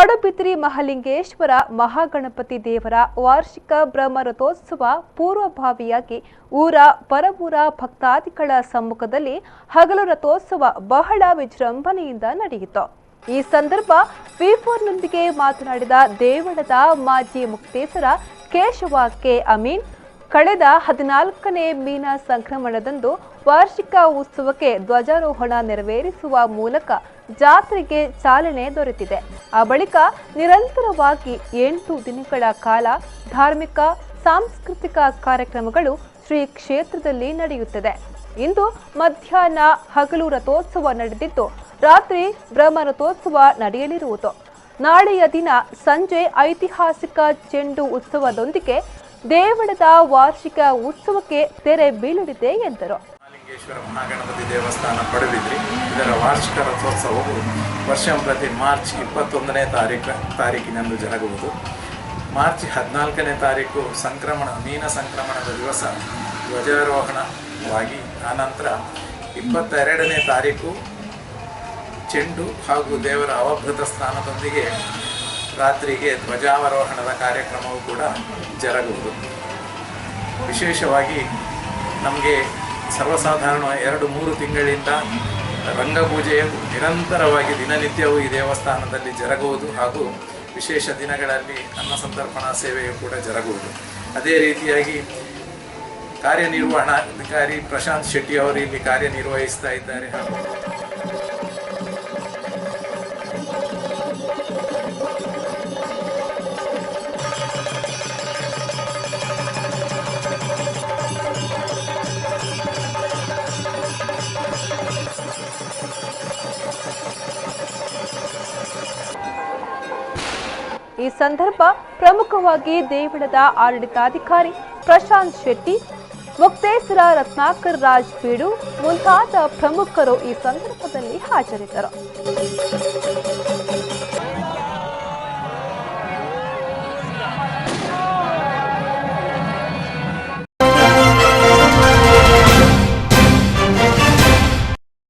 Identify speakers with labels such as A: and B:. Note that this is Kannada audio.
A: ಪಡುಬಿದ್ರಿ ಮಹಾಲಿಂಗೇಶ್ವರ ಮಹಾಗಣಪತಿ ದೇವರ ವಾರ್ಷಿಕ ಬ್ರಹ್ಮರಥೋತ್ಸವ ಪೂರ್ವಭಾವಿಯಾಗಿ ಊರ ಪರವೂರ ಭಕ್ತಾದಿಗಳ ಸಮ್ಮುಖದಲ್ಲಿ ಹಗಲು ರಥೋತ್ಸವ ಬಹಳ ವಿಜೃಂಭಣೆಯಿಂದ ನಡೆಯಿತು. ಈ ಸಂದರ್ಭ ವಿ4ನೊಂದಿಗೆ ಮಾತನಾಡಿದ ದೇವಳದ ಮಾಜಿ ಮುಕ್ತೇಸರ ಕೇಶವ ಕೆ ಅಮೀನ್, ಕಳೆದ 14ನೇ ಮೀನ ಸಂಕ್ರಮಣದಂದು ವಾರ್ಷಿಕ ಉತ್ಸವಕ್ಕೆ ಧ್ವಜಾರೋಹಣ ನೆರವೇರಿಸುವ ಮೂಲಕ ಜಾತ್ರೆಗೆ ಚಾಲನೆ ದೊರೆತಿದೆ. ಆ ಬಳಿಕ ನಿರಂತರವಾಗಿ 8 ದಿನಗಳ ಕಾಲ ಧಾರ್ಮಿಕ ಸಾಂಸ್ಕೃತಿಕ ಕಾರ್ಯಕ್ರಮಗಳು ಶ್ರೀ ಕ್ಷೇತ್ರದಲ್ಲಿ ನಡೆಯುತ್ತದೆ. ಇಂದು ಮಧ್ಯಾಹ್ನ ಹಗಲು ರಥೋತ್ಸವ ನಡೆದಿದ್ದು, ರಾತ್ರಿ ಬ್ರಹ್ಮ ರಥೋತ್ಸವ ನಡೆಯಲಿರುವುದು. ನಾಳೆಯ ದಿನ ಸಂಜೆ ಐತಿಹಾಸಿಕ ಚೆಂಡು ಉತ್ಸವದೊಂದಿಗೆ ದೇವಳದ ವಾರ್ಷಿಕ ಉತ್ಸವಕ್ಕೆ ತೆರೆ ಬೀಳಲಿದೆ ಎಂದರು.
B: ಮಹಾಲಿಂಗೇಶ್ವರ ಮಹಾಗಣಪತಿ ದೇವಸ್ಥಾನ ಪಡುಬಿದ್ರಿ ಇದರ ವಾರ್ಷಿಕ ರಥೋತ್ಸವವು ವರ್ಷಂಪ್ರತಿ ಮಾರ್ಚ್ 21ನೇ ತಾರೀಕಿನಂದು ಜರುಗುವುದು. ಮಾರ್ಚ್ 14ನೇ ತಾರೀಕು ಮೀನ ಸಂಕ್ರಮಣದ ದಿವಸ ಧ್ವಜಾರೋಹಣವಾಗಿ ಆನಂತರ 22ನೇ ತಾರೀಕು ಚೆಂಡು ಹಾಗೂ ದೇವರ ಅವಭೃತ ಸ್ಥಾನದೊಂದಿಗೆ ರಾತ್ರಿಗೆ ಧ್ವಜಾವರೋಹಣದ ಕಾರ್ಯಕ್ರಮವೂ ಕೂಡ ಜರುಗುವುದು. ವಿಶೇಷವಾಗಿ ನಮಗೆ ಸರ್ವಸಾಧಾರಣ 2-3 ತಿಂಗಳಿಂದ ರಂಗಪೂಜೆಯು ನಿರಂತರವಾಗಿ ದಿನನಿತ್ಯವೂ ಈ ದೇವಸ್ಥಾನದಲ್ಲಿ ಜರುಗುವುದು ಹಾಗೂ ವಿಶೇಷ ದಿನಗಳಲ್ಲಿ ಅನ್ನ ಸಂತರ್ಪಣಾ ಸೇವೆಯು ಕೂಡ ಜರುಗುವುದು. ಅದೇ ರೀತಿಯಾಗಿ ಕಾರ್ಯನಿರ್ವಹಣಾಧಿಕಾರಿ ಪ್ರಶಾಂತ್ ಶೆಟ್ಟಿ ಅವರು ಇಲ್ಲಿ ಕಾರ್ಯನಿರ್ವಹಿಸ್ತಾ ಇದ್ದಾರೆ.
A: ಈ ಸಂದರ್ಭ ಪ್ರಮುಖವಾಗಿ ದೇವಳದ ಆಡಳಿತಾಧಿಕಾರಿ ಪ್ರಶಾಂತ್ ಶೆಟ್ಟಿ, ಮುಕ್ತೇಸರ ರತ್ನಾಕರ್ ರಾಜ್ ಬೀಡು ಮುಂತಾದ ಪ್ರಮುಖರು ಈ ಸಂದರ್ಭದಲ್ಲಿ ಹಾಜರಿದ್ದರು.